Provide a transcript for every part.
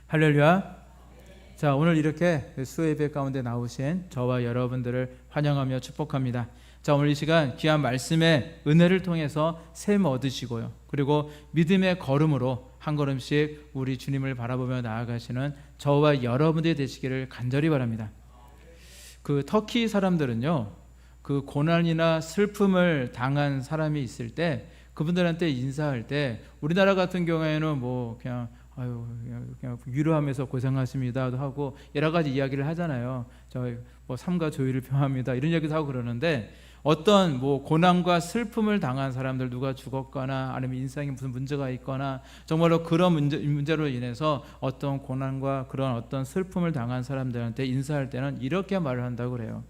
할렐루야. 자, 오늘 이렇게 수요예배 가운데 나오신 저와 여러분들을 환영하며 축복합니다. 자, 오늘 이 시간 귀한 말씀의 은혜를 통해서 샘 얻으시고요, 그리고 믿음의 걸음으로 한 걸음씩 우리 주님을 바라보며 나아가시는 저와 여러분들이 되시기를 간절히 바랍니다. 그 터키 사람들은요, 그 고난이나 슬픔을 당한 사람이 있을 때 그분들한테 인사할 때 우리나라 같은 경우에는 뭐 그냥 그냥 위로하면서 고생하십니다도 하고 여러 가지 이야기를 하잖아요. 저희 뭐 삶과 조의를 표합니다 이런 얘기도 하고 그러는데, 어떤 뭐 고난과 슬픔을 당한 사람들, 누가 죽었거나 아니면 인생에 무슨 문제가 있거나 정말로 그런 문제로 인해서 어떤 고난과 그런 어떤 슬픔을 당한 사람들한테 인사할 때는 이렇게 말을 한다고 그래요.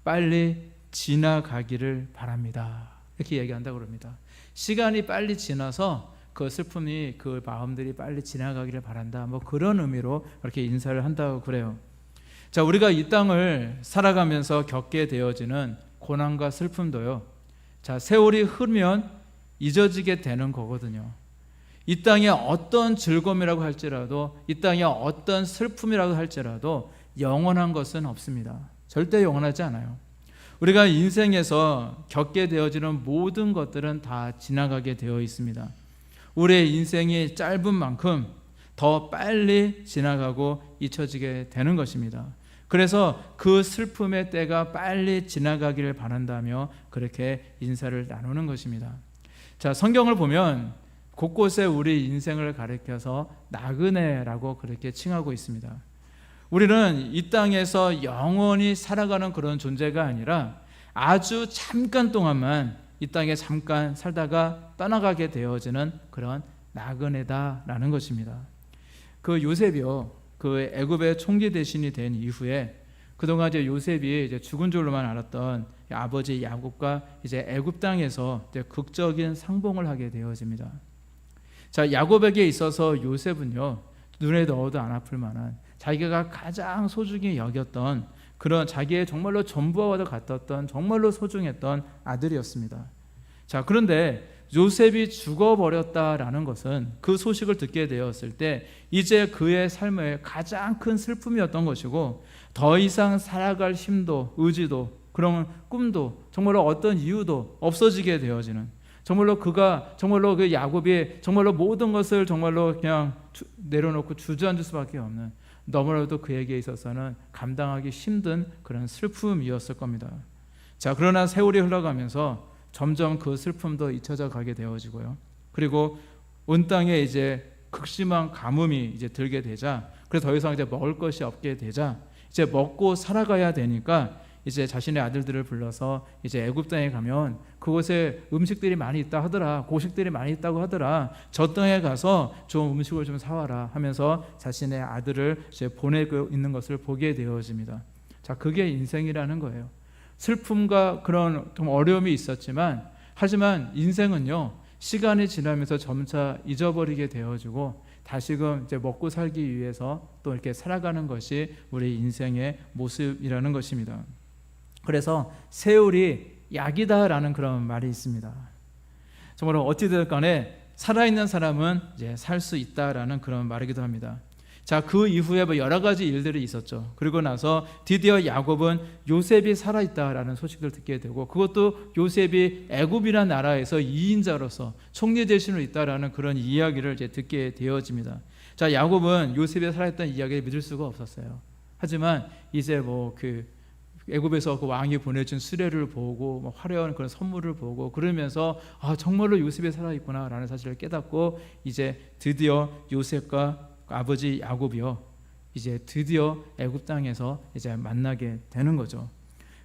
빨리 지나가기를 바랍니다, 이렇게 얘기한다고 그럽니다. 시간이 빨리 지나서 그 슬픔이, 그 마음들이 빨리 지나가기를 바란다, 뭐 그런 의미로 그렇게 인사를 한다고 그래요. 자, 우리가 이 땅을 살아가면서 겪게 되어지는 고난과 슬픔도요, 자, 세월이 흐르면 잊어지게 되는 거거든요. 이 땅에 어떤 즐거움이라고 할지라도, 이 땅에 어떤 슬픔이라고 할지라도 영원한 것은 없습니다. 절대 영원하지 않아요. 우리가 인생에서 겪게 되어지는 모든 것들은 다 지나가게 되어 있습니다. 우리의 인생이 짧은 만큼 더 빨리 지나가고 잊혀지게 되는 것입니다. 그래서 그 슬픔의 때가 빨리 지나가기를 바란다며 그렇게 인사를 나누는 것입니다. 자, 성경을 보면 곳곳에 우리 인생을 가리켜서 나그네라고 그렇게 칭하고 있습니다. 우리는 이 땅에서 영원히 살아가는 그런 존재가 아니라 아주 잠깐 동안만 이 땅에 잠깐 살다가 떠나가게 되어지는 그런 나그네다라는 것입니다. 그 요셉이요, 그 애굽의 총리 대신이 된 이후에 그동안 이제 요셉이 이제 죽은 줄로만 알았던 아버지 야곱과 이제 애굽 땅에서 이제 극적인 상봉을 하게 되어집니다. 자, 야곱에게 있어서 요셉은요, 눈에 넣어도 안 아플 만한, 자기가 가장 소중히 여겼던 그런, 자기의 정말로 전부와도 같았던, 정말로 소중했던 아들이었습니다. 자, 그런데 요셉이 죽어버렸다라는 것은, 그 소식을 듣게 되었을 때 이제 그의 삶의 가장 큰 슬픔이었던 것이고, 더 이상 살아갈 힘도 의지도 그런 꿈도 정말로 어떤 이유도 없어지게 되어지는, 정말로 그가, 정말로 그 야곱이 정말로 모든 것을 정말로 그냥 내려놓고 주저앉을 수밖에 없는, 너무나도 그에게 있어서는 감당하기 힘든 그런 슬픔이었을 겁니다. 자, 그러나 세월이 흘러가면서 점점 그 슬픔도 잊혀져 가게 되어지고요, 그리고 온 땅에 이제 극심한 가뭄이 이제 들게 되자, 그래서 더 이상 이제 먹을 것이 없게 되자, 이제 먹고 살아가야 되니까 이제 자신의 아들들을 불러서 이제 애굽 땅에 가면 그곳에 음식들이 많이 있다 하더라, 고식들이 많이 있다고 하더라, 저 땅에 가서 좀 음식을 좀 사와라 하면서 자신의 아들을 이제 보내고 있는 것을 보게 되어집니다. 자, 그게 인생이라는 거예요. 슬픔과 그런 좀 어려움이 있었지만, 하지만 인생은요, 시간이 지나면서 점차 잊어버리게 되어지고 다시금 이제 먹고 살기 위해서 또 이렇게 살아가는 것이 우리 인생의 모습이라는 것입니다. 그래서 세월이 약이다라는 그런 말이 있습니다. 정말 어찌됐든 간에 살아있는 사람은 이제 살 수 있다라는 그런 말이기도 합니다. 자, 그 이후에 뭐 여러 가지 일들이 있었죠. 그리고 나서 드디어 야곱은 요셉이 살아있다라는 소식을 듣게 되고, 그것도 요셉이 애굽이라는 나라에서 2인자로서 총리 대신으로 있다라는 그런 이야기를 이제 듣게 되어집니다. 자, 야곱은 요셉이 살아있다는 이야기를 믿을 수가 없었어요. 하지만 이제 뭐 그 애굽에서 그 왕이 보내준 수레를 보고 뭐 화려한 그런 선물을 보고 그러면서, 아, 정말로 요셉이 살아있구나라는 사실을 깨닫고 이제 드디어 요셉과 아버지 야곱이요, 이제 드디어 애굽 땅에서 이제 만나게 되는 거죠.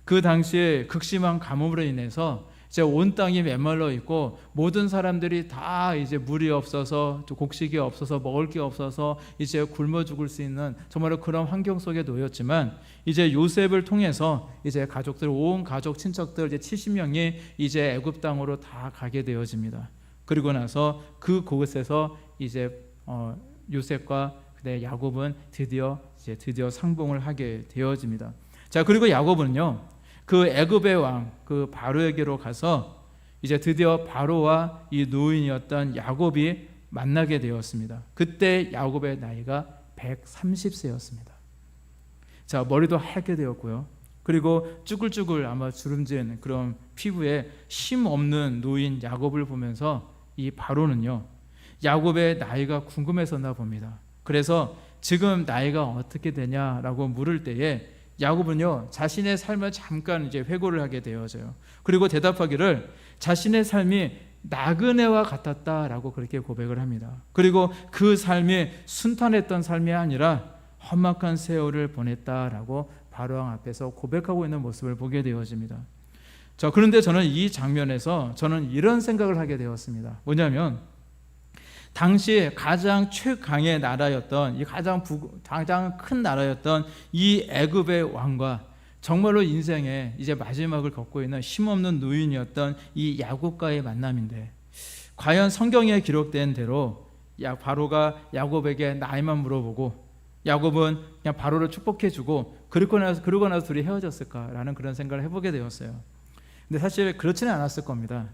그 당시에 극심한 가뭄으로 인해서 이제 온 땅이 메말라 있고, 모든 사람들이 다 이제 물이 없어서, 곡식이 없어서, 먹을 게 없어서 이제 굶어 죽을 수 있는 정말로 그런 환경 속에 놓였지만, 이제 요셉을 통해서 이제 가족들, 온 가족 친척들 이제 70명이 이제 애굽 땅으로 다 가게 되어집니다. 그리고 나서 그 곳에서 이제 요셉과 야곱은 드디어 상봉을 하게 되어집니다. 자, 그리고 야곱은요, 그 애굽의 왕 그 바로에게로 가서 이제 드디어 바로와 이 노인이었던 야곱이 만나게 되었습니다. 그때 야곱의 나이가 130세였습니다. 자, 머리도 하얗게 되었고요. 그리고 쭈글쭈글 아마 주름진 그런 피부에 쉼 없는 노인 야곱을 보면서 이 바로는요, 야곱의 나이가 궁금했었나 봅니다. 그래서 지금 나이가 어떻게 되냐라고 물을 때에 야곱은요, 자신의 삶을 잠깐 이제 회고를 하게 되어져요. 그리고 대답하기를 자신의 삶이 나그네와 같았다라고 그렇게 고백을 합니다. 그리고 그 삶이 순탄했던 삶이 아니라 험악한 세월을 보냈다라고 바로왕 앞에서 고백하고 있는 모습을 보게 되어집니다. 자, 그런데 저는 이 장면에서 저는 이런 생각을 하게 되었습니다. 뭐냐면 당시 가장 최강의 나라였던 이 가장 큰 나라였던 이 애굽의 왕과 정말로 인생의 이제 마지막을 걷고 있는 힘없는 노인이었던 이 야곱과의 만남인데, 과연 성경에 기록된 대로 바로가 야곱에게 나이만 물어보고 야곱은 그냥 바로를 축복해주고 그러고 나서 둘이 헤어졌을까라는 그런 생각을 해보게 되었어요. 근데 사실 그렇지는 않았을 겁니다.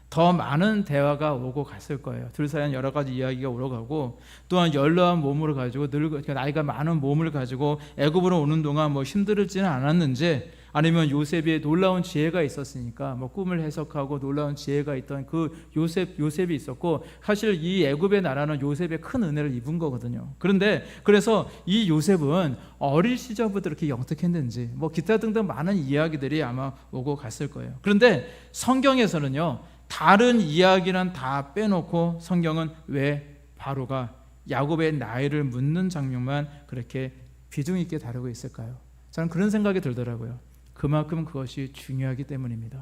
더 많은 대화가 오고 갔을 거예요. 둘 사이는 여러 가지 이야기가 오러 가고, 또한 연로한 몸을 가지고 나이가 많은 몸을 가지고 애굽으로 오는 동안 뭐 힘들지는 않았는지, 아니면 요셉의 놀라운 지혜가 있었으니까 뭐 꿈을 해석하고 놀라운 지혜가 있던 그 요셉이 있었고, 사실 이 애굽의 나라는 요셉의 큰 은혜를 입은 거거든요. 그런데 그래서 이 요셉은 어릴 시절부터 이렇게 영특했는지 뭐 기타 등등 많은 이야기들이 아마 오고 갔을 거예요. 그런데 성경에서는요, 다른 이야기는 다 빼놓고 성경은 왜 바로가 야곱의 나이를 묻는 장면만 그렇게 비중 있게 다루고 있을까요? 저는 그런 생각이 들더라고요. 그만큼 그것이 중요하기 때문입니다.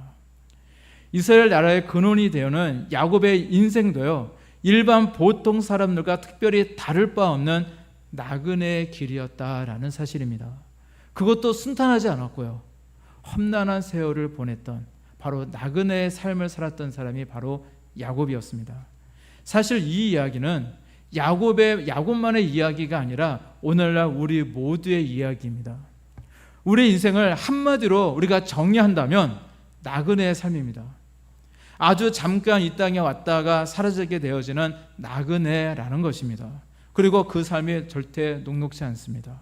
이스라엘 나라의 근원이 되어는 야곱의 인생도요, 일반 보통 사람들과 특별히 다를 바 없는 나그네의 길이었다라는 사실입니다. 그것도 순탄하지 않았고요, 험난한 세월을 보냈던 바로 나그네의 삶을 살았던 사람이 바로 야곱이었습니다. 사실 이 이야기는 야곱만의 이야기가 아니라 오늘날 우리 모두의 이야기입니다. 우리 인생을 한마디로 우리가 정리한다면 나그네의 삶입니다. 아주 잠깐 이 땅에 왔다가 사라지게 되어지는 나그네라는 것입니다. 그리고 그 삶이 절대 녹록지 않습니다.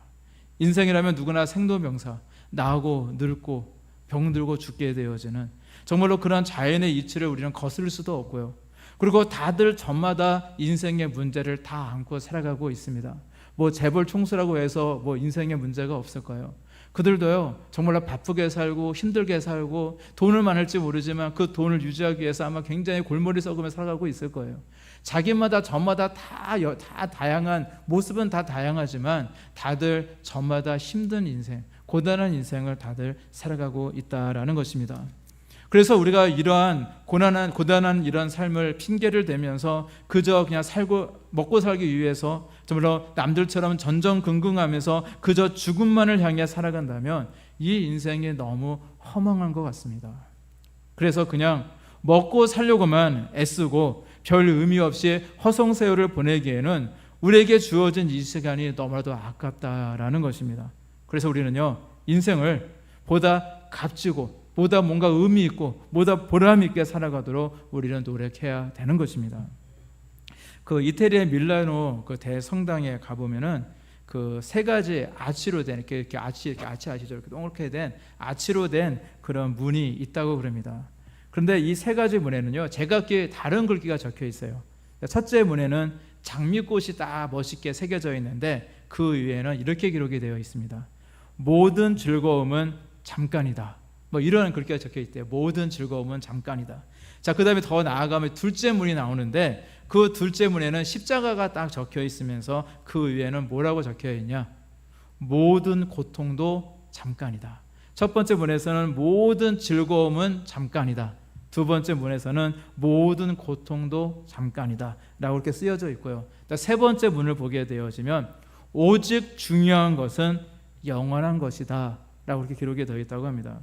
인생이라면 누구나 생로병사, 나고 늙고 병들고 죽게 되어지는 정말로 그런 자연의 이치를 우리는 거스를 수도 없고요. 그리고 다들 저마다 인생의 문제를 다 안고 살아가고 있습니다. 뭐 재벌 총수라고 해서 뭐 인생의 문제가 없을까요? 그들도요, 정말로 바쁘게 살고 힘들게 살고 돈을 많을지 모르지만 그 돈을 유지하기 위해서 아마 굉장히 골머리 썩으며 살아가고 있을 거예요. 자기마다 저마다 다 다양한 모습은 다 다양하지만 다들 저마다 힘든 인생, 고단한 인생을 다들 살아가고 있다라는 것입니다. 그래서 우리가 이러한 고단한 이런 삶을 핑계를 대면서 그저 그냥 먹고 살기 위해서 정말로 남들처럼 전전긍긍하면서 그저 죽음만을 향해 살아간다면 이 인생이 너무 허망한 것 같습니다. 그래서 그냥 먹고 살려고만 애쓰고 별 의미 없이 허송세월을 보내기에는 우리에게 주어진 이 시간이 너무나도 아깝다라는 것입니다. 그래서 우리는요, 인생을 보다 값지고 보다 뭔가 의미 있고 보다 보람 있게 살아가도록 우리는 노력해야 되는 것입니다. 그 이태리의 밀라노 그 대성당에 가보면은 그 세 가지 아치로 된 이렇게 아치죠, 이렇게 동그랗게 된 아치로 된 그런 문이 있다고 그럽니다. 그런데 이 세 가지 문에는요, 제각기 다른 글귀가 적혀 있어요. 첫째 문에는 장미꽃이 딱 멋있게 새겨져 있는데 그 위에는 이렇게 기록이 되어 있습니다. 모든 즐거움은 잠깐이다. 뭐 이런 글귀가 적혀 있대요. 모든 즐거움은 잠깐이다. 자, 그 다음에 더 나아가면 둘째 문이 나오는데 그 둘째 문에는 십자가가 딱 적혀 있으면서 그 위에는 뭐라고 적혀 있냐? 모든 고통도 잠깐이다. 첫 번째 문에서는 모든 즐거움은 잠깐이다. 두 번째 문에서는 모든 고통도 잠깐이다 라고 이렇게 쓰여져 있고요. 세 번째 문을 보게 되어지면 오직 중요한 것은 영원한 것이다 라고 이렇게 기록이 되어 있다고 합니다.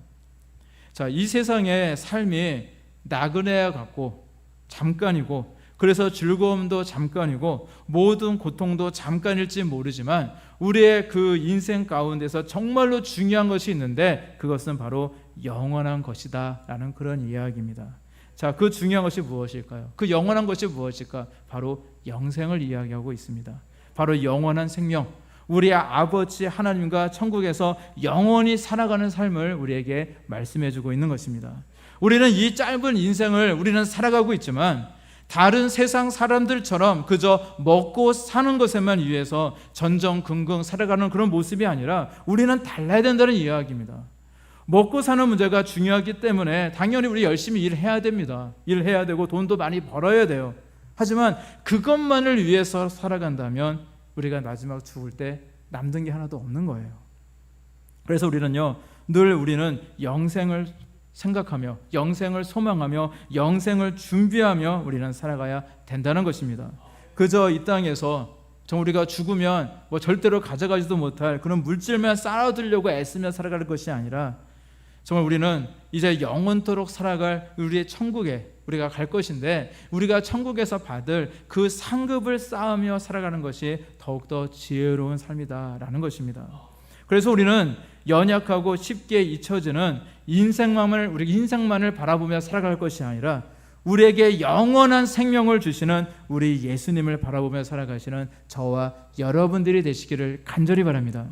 자, 이 세상의 삶이 나그네와 같고 잠깐이고, 그래서 즐거움도 잠깐이고 모든 고통도 잠깐일지 모르지만 우리의 그 인생 가운데서 정말로 중요한 것이 있는데 그것은 바로 영원한 것이다 라는 그런 이야기입니다. 자, 그 중요한 것이 무엇일까요? 그 영원한 것이 무엇일까? 바로 영생을 이야기하고 있습니다. 바로 영원한 생명, 우리 아버지 하나님과 천국에서 영원히 살아가는 삶을 우리에게 말씀해주고 있는 것입니다. 우리는 이 짧은 인생을 우리는 살아가고 있지만 다른 세상 사람들처럼 그저 먹고 사는 것에만 위해서 전전긍긍 살아가는 그런 모습이 아니라 우리는 달라야 된다는 이야기입니다. 먹고 사는 문제가 중요하기 때문에 당연히 우리 열심히 일해야 됩니다. 일해야 되고 돈도 많이 벌어야 돼요. 하지만 그것만을 위해서 살아간다면 우리가 마지막 죽을 때 남는 게 하나도 없는 거예요. 그래서 우리는요, 늘 우리는 영생을 생각하며 영생을 소망하며 영생을 준비하며 우리는 살아가야 된다는 것입니다. 그저 이 땅에서 우리가 죽으면 뭐 절대로 가져가지도 못할 그런 물질만 쌓아두려고 애쓰며 살아갈 것이 아니라 정말 우리는 이제 영원토록 살아갈 우리의 천국에 우리가 갈 것인데 우리가 천국에서 받을 그 상급을 쌓으며 살아가는 것이 더욱더 지혜로운 삶이다라는 것입니다. 그래서 우리는 연약하고 쉽게 잊혀지는 인생만을 바라보며 살아갈 것이 아니라 우리에게 영원한 생명을 주시는 우리 예수님을 바라보며 살아가시는 저와 여러분들이 되시기를 간절히 바랍니다.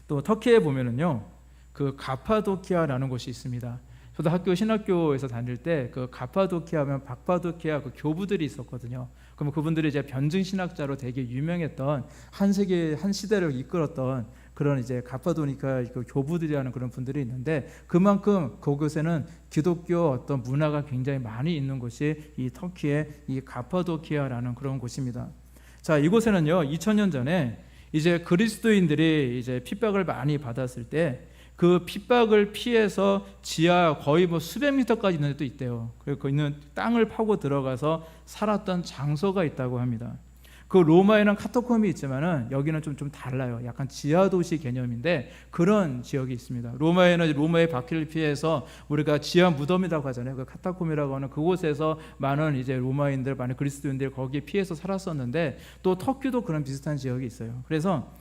또 터키에 보면은요, 그 가파도키아라는 곳이 있습니다. 저도 신학교에서 다닐 때 그 가파도키아면 박파도키아 그 교부들이 있었거든요. 그럼 그분들이 이제 변증 신학자로 되게 유명했던 한 시대를 이끌었던 그런 이제 가파도니카 그 교부들이라는 그런 분들이 있는데 그만큼 그곳에는 기독교 어떤 문화가 굉장히 많이 있는 곳이 이 터키의 이 가파도키아라는 그런 곳입니다. 자, 이곳에는요 2000년 전에 이제 그리스도인들이 이제 핍박을 많이 받았을 때 그 핍박을 피해서 지하 거의 뭐 수백 미터까지 있는 데도 있대요. 그리고 그 있는 땅을 파고 들어가서 살았던 장소가 있다고 합니다. 그 로마에는 카타콤이 있지만은 여기는 좀 달라요. 약간 지하 도시 개념인데 그런 지역이 있습니다. 로마에는 로마의 바퀴를 피해서 우리가 지하 무덤이라고 하잖아요. 그 카타콤이라고 하는 그곳에서 많은 이제 로마인들, 많은 그리스도인들 거기에 피해서 살았었는데 또 터키도 그런 비슷한 지역이 있어요. 그래서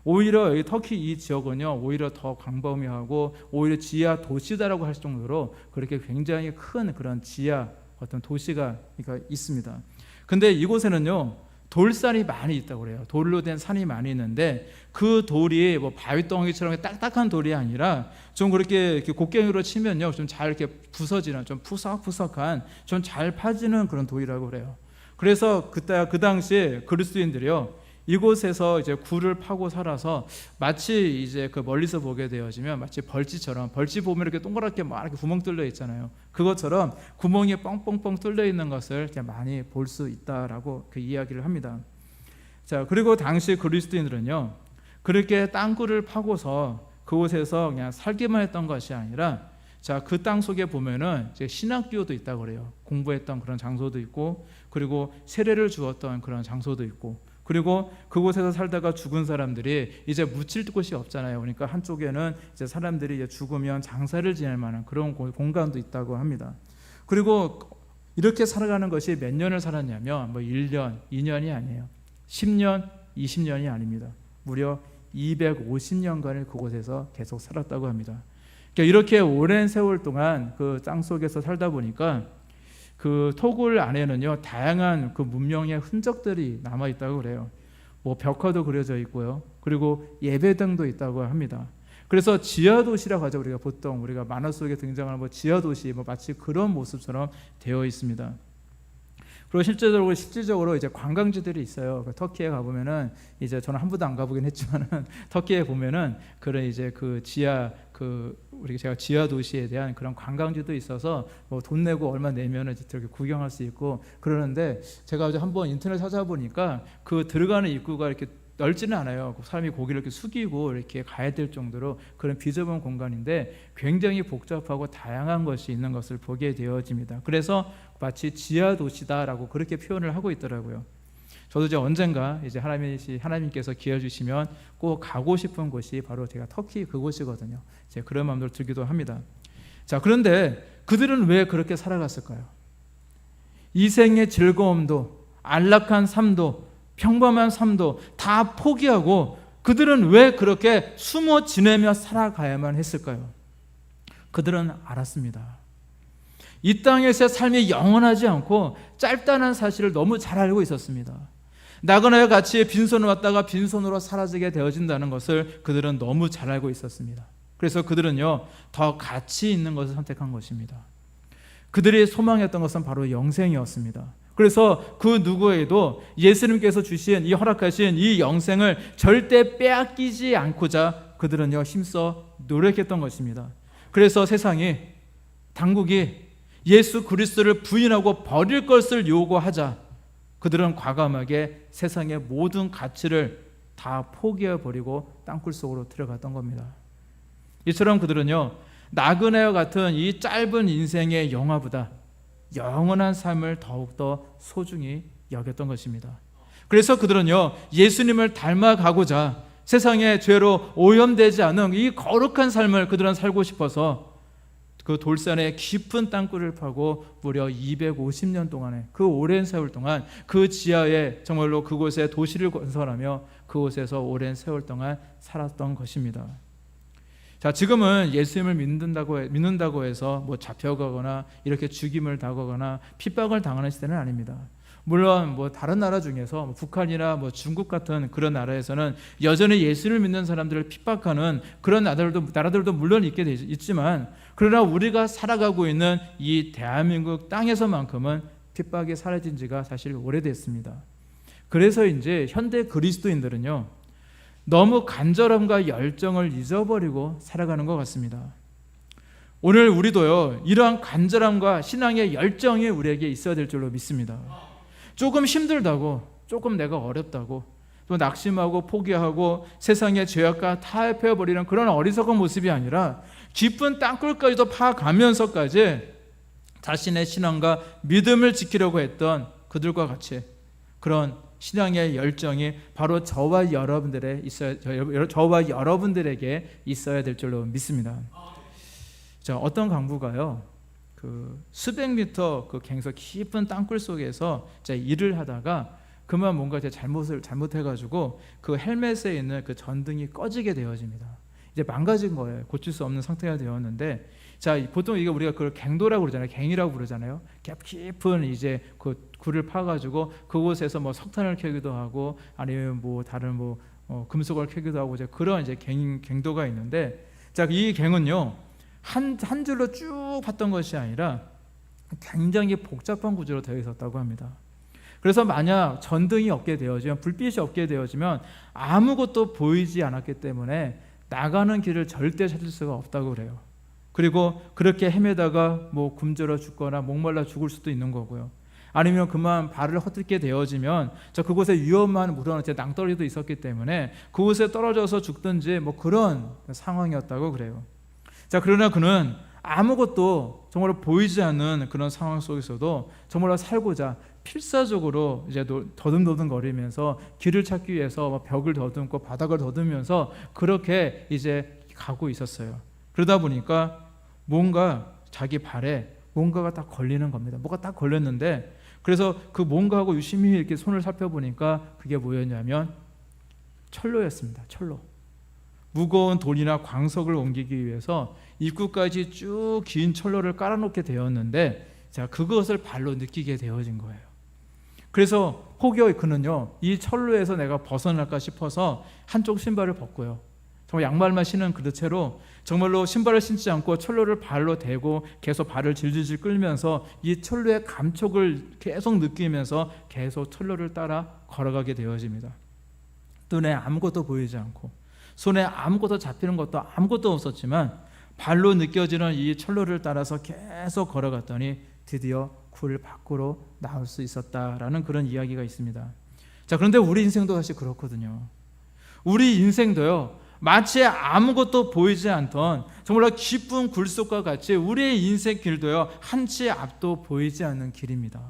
오히려 터키 이 지역은요 오히려 더 광범위하고 오히려 지하 도시다라고 할 정도로 그렇게 굉장히 큰 그런 지하 어떤 도시가 그러니까 있습니다. 근데 이곳에는요 돌산이 많이 있다고 그래요. 돌로 된 산이 많이 있는데 그 돌이 뭐 바위덩이처럼 딱딱한 돌이 아니라 좀 그렇게 곡괭이로 치면요 좀 잘 이렇게 부서지는 좀 푸석푸석한 좀 잘 파지는 그런 돌이라고 그래요. 그래서 그 당시 그리스도인들이요 이곳에서 이제 굴을 파고 살아서 마치 이제 그 멀리서 보게 되어지면 마치 벌집처럼 벌집 보면 이렇게 동그랗게 막 이렇게 구멍 뚫려 있잖아요. 그것처럼 구멍이 뻥뻥뻥 뚫려 있는 것을 많이 볼 수 있다라고 그 이야기를 합니다. 자, 그리고 당시 그리스도인들은요 그렇게 땅굴을 파고서 그곳에서 그냥 살기만 했던 것이 아니라 자, 그 땅 속에 보면은 이제 신학교도 있다고 그래요. 공부했던 그런 장소도 있고 그리고 세례를 주었던 그런 장소도 있고 그리고 그곳에서 살다가 죽은 사람들이 이제 묻힐 곳이 없잖아요. 그러니까 한쪽에는 이제 사람들이 이제 죽으면 장사를 지낼 만한 그런 공간도 있다고 합니다. 그리고 이렇게 살아가는 것이 몇 년을 살았냐면 뭐 1년, 2년이 아니에요. 10년, 20년이 아닙니다. 무려 250년간을 그곳에서 계속 살았다고 합니다. 그러니까 이렇게 오랜 세월 동안 그 땅 속에서 살다 보니까 그 토굴 안에는요 다양한 그 문명의 흔적들이 남아 있다고 그래요. 뭐 벽화도 그려져 있고요. 그리고 예배당도 있다고 합니다. 그래서 지하 도시라고 하죠. 우리가 보통 우리가 만화 속에 등장하는 뭐 지하 도시 뭐 마치 그런 모습처럼 되어 있습니다. 그리고 실질적으로 이제 관광지들이 있어요. 그 터키에 가보면은 이제 저는 한 번도 안 가보긴 했지만은 터키에 보면은 그런 이제 그 지하 제가 지하 도시에 대한 그런 관광지도 있어서 뭐 돈 내고 얼마 내면은 이렇게 구경할 수 있고 그러는데 제가 어제 한번 인터넷 찾아보니까 그 들어가는 입구가 이렇게 넓지는 않아요. 사람이 고개를 이렇게 숙이고 이렇게 가야 될 정도로 그런 비좁은 공간인데 굉장히 복잡하고 다양한 것이 있는 것을 보게 되어집니다. 그래서 마치 지하 도시다라고 그렇게 표현을 하고 있더라고요. 저도 이제 언젠가 이제 하나님께서 기회 주시면 꼭 가고 싶은 곳이 바로 제가 터키 그곳이거든요. 제 그런 마음도 들기도 합니다. 자, 그런데 그들은 왜 그렇게 살아갔을까요? 이 생의 즐거움도 안락한 삶도 평범한 삶도 다 포기하고 그들은 왜 그렇게 숨어 지내며 살아가야만 했을까요? 그들은 알았습니다. 이 땅에서의 삶이 영원하지 않고 짧다는 사실을 너무 잘 알고 있었습니다. 나그네와 같이 빈손으로 왔다가 빈손으로 사라지게 되어진다는 것을 그들은 너무 잘 알고 있었습니다. 그래서 그들은요, 더 가치 있는 것을 선택한 것입니다. 그들이 소망했던 것은 바로 영생이었습니다. 그래서 그 누구에도 예수님께서 주신 이 허락하신 이 영생을 절대 빼앗기지 않고자 그들은요, 힘써 노력했던 것입니다. 그래서 세상이, 당국이 예수 그리스도를 부인하고 버릴 것을 요구하자 그들은 과감하게 세상의 모든 가치를 다 포기해버리고 땅굴 속으로 들어갔던 겁니다. 이처럼 그들은요, 나그네와 같은 이 짧은 인생의 영화보다 영원한 삶을 더욱더 소중히 여겼던 것입니다. 그래서 그들은요, 예수님을 닮아가고자 세상의 죄로 오염되지 않은 이 거룩한 삶을 그들은 살고 싶어서 그 돌산에 깊은 땅굴을 파고 무려 250년 동안에, 그 오랜 세월 동안 그 지하에 정말로 그곳에 도시를 건설하며 그곳에서 오랜 세월 동안 살았던 것입니다. 자, 지금은 예수님을 믿는다고 해서 뭐 잡혀가거나 이렇게 죽임을 당하거나 핍박을 당하는 시대는 아닙니다. 물론 뭐 다른 나라 중에서 북한이나 뭐 중국 같은 그런 나라에서는 여전히 예수를 믿는 사람들을 핍박하는 그런 나라들도 물론 있지만, 그러나 우리가 살아가고 있는 이 대한민국 땅에서만큼은 핍박이 사라진 지가 사실 오래됐습니다. 그래서 이제 현대 그리스도인들은요, 너무 간절함과 열정을 잊어버리고 살아가는 것 같습니다. 오늘 우리도요, 이러한 간절함과 신앙의 열정이 우리에게 있어야 될 줄로 믿습니다. 조금 힘들다고, 조금 내가 어렵다고, 또 낙심하고 포기하고 세상의 죄악과 타협해버리는 그런 어리석은 모습이 아니라 깊은 땅굴까지도 파가면서까지 자신의 신앙과 믿음을 지키려고 했던 그들과 같이 그런 신앙의 열정이 바로 저와 여러분들에게 있어야 될 줄로 믿습니다. 자, 어떤 강부가요, 그 수백 미터 그 갱서 깊은 땅굴 속에서 일을 하다가 그만 뭔가 잘못해가지고 그 헬멧에 있는 그 전등이 꺼지게 되어집니다. 이제 망가진 거예요. 고칠 수 없는 상태가 되었는데, 자, 보통 이게 우리가 그걸 갱도라고 그러잖아요. 갱이라고 부르잖아요. 깊은 이제 그 굴을 파가지고 그곳에서 뭐 석탄을 캐기도 하고 아니면 뭐 다른 금속을 캐기도 하고 이제 그런 이제 갱도가 있는데, 자, 이 갱은요, 한 줄로 쭉 팠던 것이 아니라 굉장히 복잡한 구조로 되어 있었다고 합니다. 그래서 만약 전등이 없게 되어지면, 불빛이 없게 되어지면 아무것도 보이지 않았기 때문에 나가는 길을 절대 찾을 수가 없다고 그래요. 그리고 그렇게 헤매다가 뭐 굶주려 죽거나 목말라 죽을 수도 있는 거고요. 아니면 그만 발을 헛디게 되어지면 그곳에 위험한 물론 낭떠러지도 있었기 때문에 그곳에 떨어져서 죽든지 뭐 그런 상황이었다고 그래요. 자, 그러나 그는 아무것도 정말로 보이지 않는 그런 상황 속에서도 정말로 살고자 필사적으로 이제 더듬더듬 거리면서 길을 찾기 위해서 벽을 더듬고 바닥을 더듬으면서 그렇게 이제 가고 있었어요. 그러다 보니까 뭔가 자기 발에 뭔가가 딱 걸리는 겁니다. 뭐가 딱 걸렸는데, 그래서 그 뭔가하고 유심히 이렇게 손을 살펴보니까 그게 뭐였냐면 철로였습니다. 철로. 무거운 돌이나 광석을 옮기기 위해서 입구까지 쭉 긴 철로를 깔아놓게 되었는데, 자, 그것을 발로 느끼게 되어진 거예요. 그래서 혹여 그는요, 이 철로에서 내가 벗어날까 싶어서 한쪽 신발을 벗고요, 정말 양말만 신은 그 채로 정말로 신발을 신지 않고 철로를 발로 대고 계속 발을 질질질 끌면서 이 철로의 감촉을 계속 느끼면서 계속 철로를 따라 걸어가게 되어집니다. 눈에 아무것도 보이지 않고 손에 아무것도 잡히는 것도 아무것도 없었지만 발로 느껴지는 이 철로를 따라서 계속 걸어갔더니 드디어 굴 밖으로 나올 수 있었다라는 그런 이야기가 있습니다. 자, 그런데 우리 인생도 사실 그렇거든요. 우리 인생도요, 마치 아무것도 보이지 않던 정말 깊은 굴속과 같이 우리의 인생 길도요, 한치 앞도 보이지 않는 길입니다.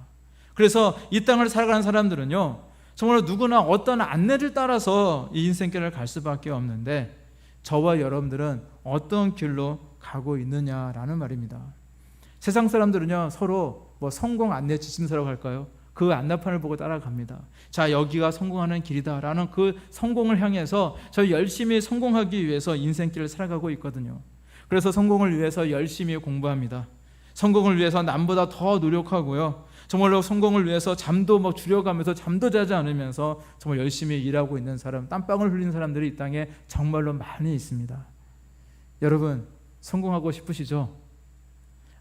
그래서 이 땅을 살아가는 사람들은요, 정말 누구나 어떤 안내를 따라서 이 인생길을 갈 수밖에 없는데, 저와 여러분들은 어떤 길로 가고 있느냐라는 말입니다. 세상 사람들은요, 서로 뭐 성공 안내 지침서라고 할까요? 그 안내판을 보고 따라갑니다. 자, 여기가 성공하는 길이다라는 그 성공을 향해서 저 열심히 성공하기 위해서 인생길을 살아가고 있거든요. 그래서 성공을 위해서 열심히 공부합니다. 성공을 위해서 남보다 더 노력하고요. 정말로 성공을 위해서 잠도 막 줄여가면서 잠도 자지 않으면서 정말 열심히 일하고 있는 사람, 땀방울 흘리는 사람들이 이 땅에 정말로 많이 있습니다. 여러분, 성공하고 싶으시죠?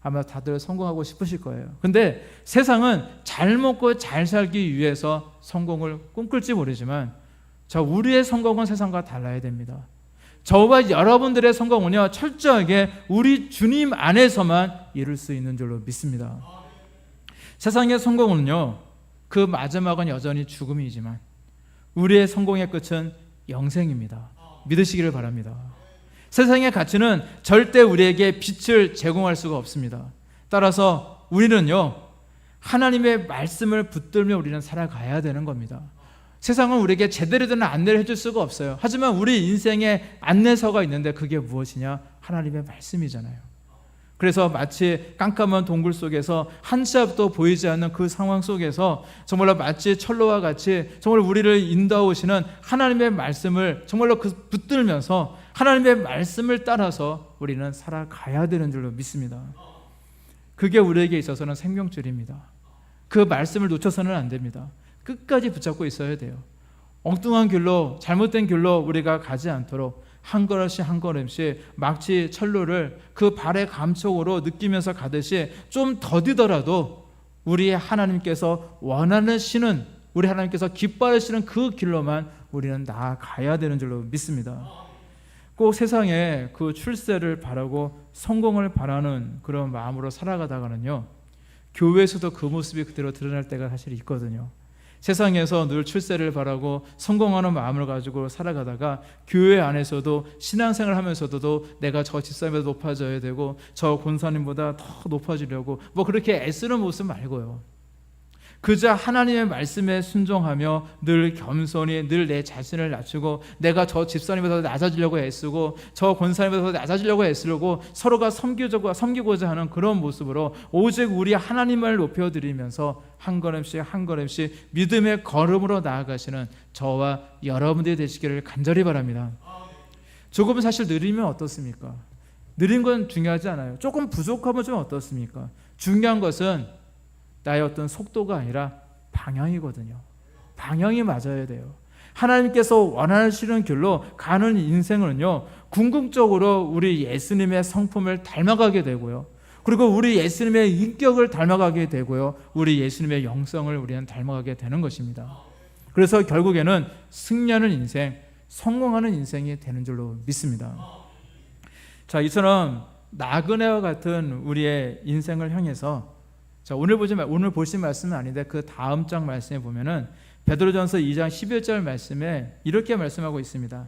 아마 다들 성공하고 싶으실 거예요. 근데 세상은 잘 먹고 잘 살기 위해서 성공을 꿈꿀지 모르지만 우리의 성공은 세상과 달라야 됩니다. 저와 여러분들의 성공은요, 철저하게 우리 주님 안에서만 이룰 수 있는 줄로 믿습니다. 세상의 성공은요, 그 마지막은 여전히 죽음이지만 우리의 성공의 끝은 영생입니다. 믿으시기를 바랍니다. 세상의 가치는 절대 우리에게 빛을 제공할 수가 없습니다. 따라서 우리는요, 하나님의 말씀을 붙들며 우리는 살아가야 되는 겁니다. 세상은 우리에게 제대로 된 안내를 해줄 수가 없어요. 하지만 우리 인생에 안내서가 있는데 그게 무엇이냐? 하나님의 말씀이잖아요. 그래서 마치 깜깜한 동굴 속에서 한 치 앞도 보이지 않는 그 상황 속에서 정말로 마치 철로와 같이 정말 우리를 인도하시는 하나님의 말씀을 정말로 붙들면서 하나님의 말씀을 따라서 우리는 살아가야 되는 줄로 믿습니다. 그게 우리에게 있어서는 생명줄입니다. 그 말씀을 놓쳐서는 안 됩니다. 끝까지 붙잡고 있어야 돼요. 엉뚱한 길로, 잘못된 길로 우리가 가지 않도록 한 걸음씩 한 걸음씩 마치 철로를 그 발의 감촉으로 느끼면서 가듯이 좀 더디더라도 우리 하나님께서 원하시는, 우리 하나님께서 기뻐하시는 그 길로만 우리는 나아가야 되는 줄로 믿습니다. 꼭 세상에 그 출세를 바라고 성공을 바라는 그런 마음으로 살아가다가는요, 교회에서도 그 모습이 그대로 드러날 때가 사실 있거든요. 세상에서 늘 출세를 바라고 성공하는 마음을 가지고 살아가다가 교회 안에서도 신앙생활을 하면서도 내가 저 집사님보다 높아져야 되고 저 권사님보다 더 높아지려고 그렇게 애쓰는 모습 말고요, 그저 하나님의 말씀에 순종하며 늘 겸손히 늘 내 자신을 낮추고 내가 저 집사님보다 낮아지려고 애쓰고 저 권사님보다 낮아지려고 애쓰려고 서로가 섬기고자 하는 그런 모습으로 오직 우리 하나님을 높여드리면서 한 걸음씩 한 걸음씩 믿음의 걸음으로 나아가시는 저와 여러분들이 되시기를 간절히 바랍니다. 조금은 사실 느리면 어떻습니까? 느린 건 중요하지 않아요. 조금 부족하면 좀 어떻습니까? 중요한 것은 나의 어떤 속도가 아니라 방향이거든요. 방향이 맞아야 돼요. 하나님께서 원하시는 길로 가는 인생은요, 궁극적으로 우리 예수님의 성품을 닮아가게 되고요, 그리고 우리 예수님의 인격을 닮아가게 되고요, 우리 예수님의 영성을 우리는 닮아가게 되는 것입니다. 그래서 결국에는 승리하는 인생, 성공하는 인생이 되는 줄로 믿습니다. 이처럼 나그네와 같은 우리의 인생을 향해서 오늘 보신 말씀은 아닌데 그 다음 장 말씀에 보면은 베드로전서 2장 11절 말씀에 이렇게 말씀하고 있습니다.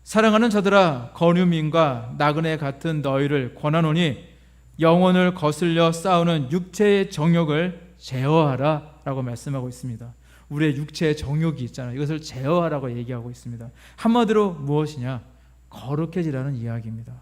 사랑하는 자들아, 거류민과 나그네 같은 너희를 권하노니 영혼을 거슬려 싸우는 육체의 정욕을 제어하라 라고 말씀하고 있습니다. 우리의 육체의 정욕이 있잖아요. 이것을 제어하라고 얘기하고 있습니다. 한마디로 무엇이냐? 거룩해지라는 이야기입니다.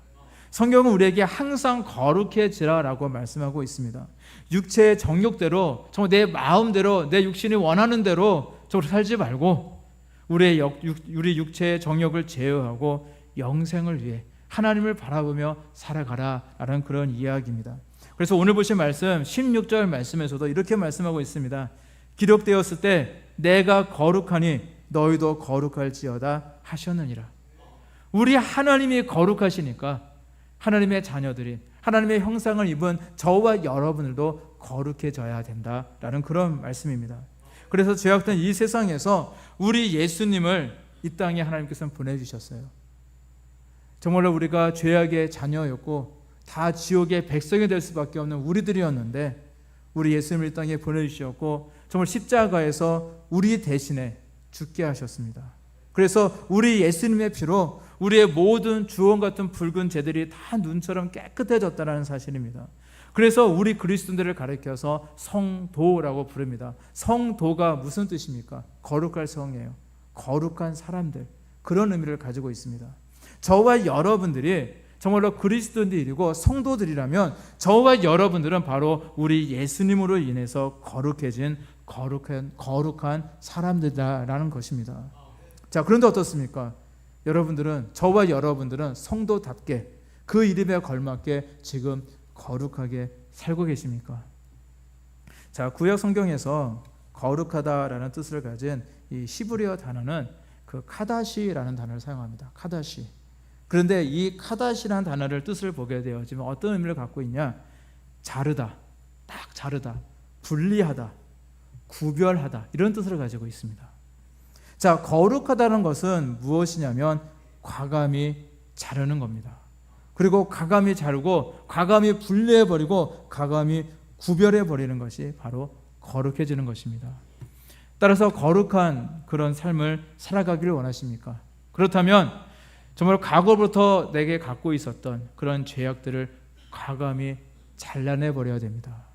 성경은 우리에게 항상 거룩해지라라고 말씀하고 있습니다. 육체의 정욕대로, 정말 내 마음대로, 내 육신이 원하는 대로 저로 살지 말고 우리 육체의 정욕을 제어하고 영생을 위해 하나님을 바라보며 살아가라라는 그런 이야기입니다. 그래서 오늘 보신 말씀 16절 말씀에서도 이렇게 말씀하고 있습니다. 기록되었을 때 내가 거룩하니 너희도 거룩할지어다 하셨느니라. 우리 하나님이 거룩하시니까 하나님의 자녀들이 하나님의 형상을 입은 저와 여러분들도 거룩해져야 된다라는 그런 말씀입니다. 그래서 죄악된 이 세상에서 우리 예수님을 이 땅에 하나님께서는 보내주셨어요. 정말로 우리가 죄악의 자녀였고 다 지옥의 백성이 될 수밖에 없는 우리들이었는데 우리 예수님을 이 땅에 보내주셨고 정말 십자가에서 우리 대신에 죽게 하셨습니다. 그래서 우리 예수님의 피로 우리의 모든 주홍 같은 붉은 죄들이 다 눈처럼 깨끗해졌다는 사실입니다. 그래서 우리 그리스도인들을 가리켜서 성도라고 부릅니다. 성도가 무슨 뜻입니까? 거룩할 성이에요. 거룩한 사람들, 그런 의미를 가지고 있습니다. 저와 여러분들이 정말로 그리스도인들이고 성도들이라면 저와 여러분들은 바로 우리 예수님으로 인해서 거룩해진 거룩한 사람들이라는 것입니다. 그런데 어떻습니까? 저와 여러분들은 성도답게 그 이름에 걸맞게 지금 거룩하게 살고 계십니까? 자, 구약 성경에서 거룩하다라는 뜻을 가진 이 히브리어 단어는 그 카다시라는 단어를 사용합니다. 카다시. 그런데 이 카다시라는 단어를 뜻을 보게 되어지면 어떤 의미를 갖고 있냐? 자르다, 딱 자르다, 분리하다, 구별하다, 이런 뜻을 가지고 있습니다. 자, 거룩하다는 것은 무엇이냐면 과감히 자르는 겁니다. 그리고 과감히 자르고 과감히 분리해버리고 과감히 구별해버리는 것이 바로 거룩해지는 것입니다. 따라서 거룩한 그런 삶을 살아가기를 원하십니까? 그렇다면 정말 과거부터 내게 갖고 있었던 그런 죄악들을 과감히 잘라내버려야 됩니다.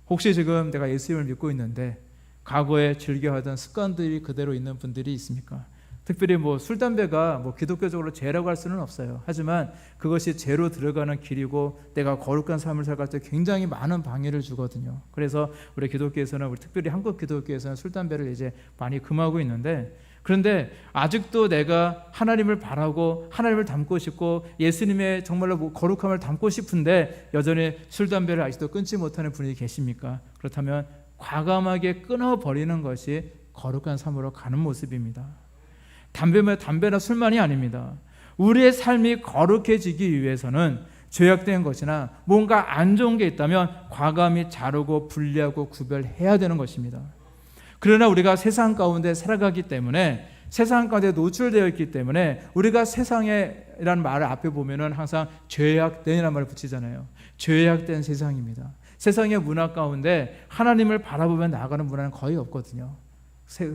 혹시 지금 내가 예수님을 믿고 있는데 과거에 즐겨하던 습관들이 그대로 있는 분들이 있습니까? 특별히 술, 담배가 기독교적으로 죄라고 할 수는 없어요. 하지만 그것이 죄로 들어가는 길이고 내가 거룩한 삶을 살아갈 때 굉장히 많은 방해를 주거든요. 그래서 우리 기독교에서는, 우리 특별히 한국 기독교에서는 술, 담배를 이제 많이 금하고 있는데, 그런데 아직도 내가 하나님을 바라고 하나님을 닮고 싶고 예수님의 정말로 거룩함을 닮고 싶은데 여전히 술, 담배를 아직도 끊지 못하는 분이 계십니까? 그렇다면 과감하게 끊어버리는 것이 거룩한 삶으로 가는 모습입니다. 담배나 술만이 아닙니다. 우리의 삶이 거룩해지기 위해서는 죄악된 것이나 뭔가 안 좋은 게 있다면 과감히 자르고 분리하고 구별해야 되는 것입니다. 그러나 우리가 세상 가운데 살아가기 때문에, 세상 가운데 노출되어 있기 때문에 우리가 세상이라는 말을 앞에 보면은 항상 죄악된이라는 말을 붙이잖아요. 죄악된 세상입니다. 세상의 문화 가운데 하나님을 바라보며 나아가는 문화는 거의 없거든요.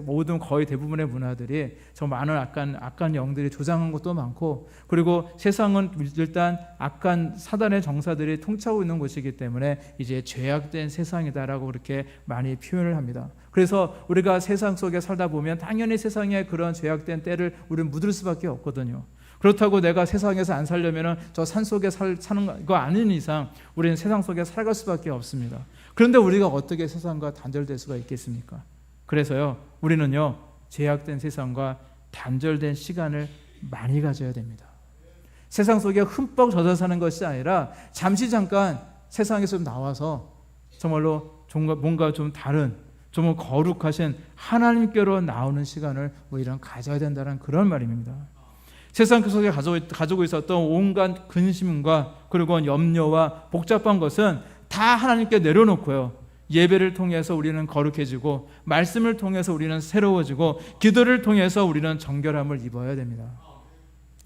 모든 거의 대부분의 문화들이 저 많은 악한 영들이 조장한 것도 많고, 그리고 세상은 일단 악한 사단의 정사들이 통치하고 있는 곳이기 때문에 이제 죄악된 세상이다라고 그렇게 많이 표현을 합니다. 그래서 우리가 세상 속에 살다 보면 당연히 세상의 그런 죄악된 때를 우리는 묻을 수밖에 없거든요. 그렇다고 내가 세상에서 안 살려면 저 산속에 사는 거 아닌 이상 우리는 세상 속에 살아갈 수밖에 없습니다. 그런데 우리가 어떻게 세상과 단절될 수가 있겠습니까? 그래서요, 우리는요, 죄악된 세상과 단절된 시간을 많이 가져야 됩니다. 세상 속에 흠뻑 젖어 사는 것이 아니라 잠시 잠깐 세상에서 좀 나와서 정말로 뭔가 좀 다른, 좀 거룩하신 하나님께로 나오는 시간을 이런 가져야 된다는 그런 말입니다. 세상 속에 가지고 있었던 온갖 근심과 그리고 염려와 복잡한 것은 다 하나님께 내려놓고요, 예배를 통해서 우리는 거룩해지고 말씀을 통해서 우리는 새로워지고 기도를 통해서 우리는 정결함을 입어야 됩니다.